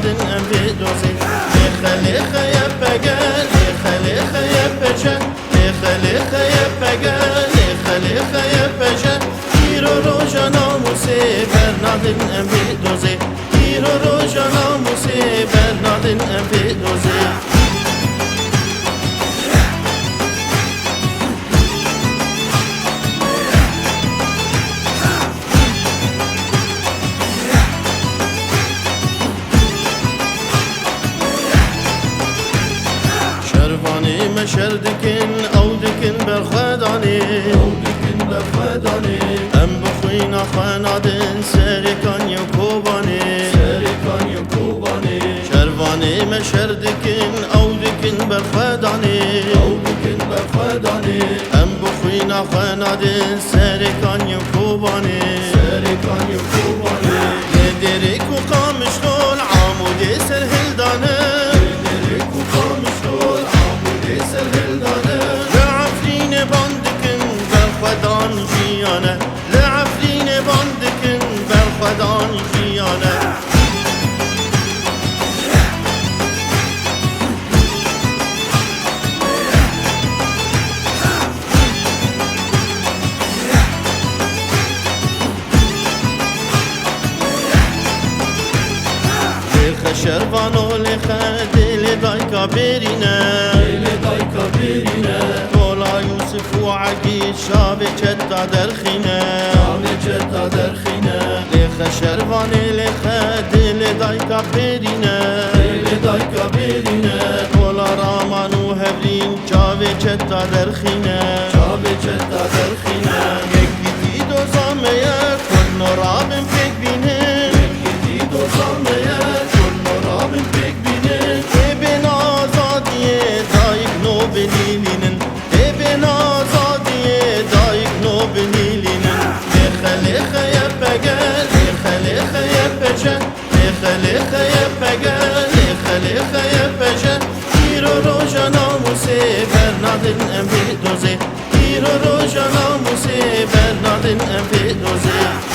Bernardin Envidozi Leche yepege Leche yepeche Leche yepege Leche yepeche Iro roja namuse Bernardin Envidozi Iro roja namuse Bernardin Envidozi شرفاني مشردكن أودكن بالخداني أم بخوينا خنادن سركان يكوباني شرفاني مشردكن أودكن بالخداني أم بخوينا خنادن سركان يكوباني يدرك وقامش طول عمودي سرهلدانه لعفرين باندكن بالخدان جيانه لخ شربانو لخ دل دايكا برينه طولا يوسف وعقيد شاب جتا درخينه لخ شرباني لخ دل دايكا برينه طولا رامان وهبرين شاب جتا درخينه يك بيتي دو زاميه كل نورابن فيك بينه ابن آزادیه دایک نو بنیلینن ابن آزادیه دایک نو بنیلینن لخ یپگه لخ یپچه لخ یپگه لخ یپچه ایرو روژا ناموسه برنادن انفیدوزه ایرو روژا ناموسه برنادن انفیدوزه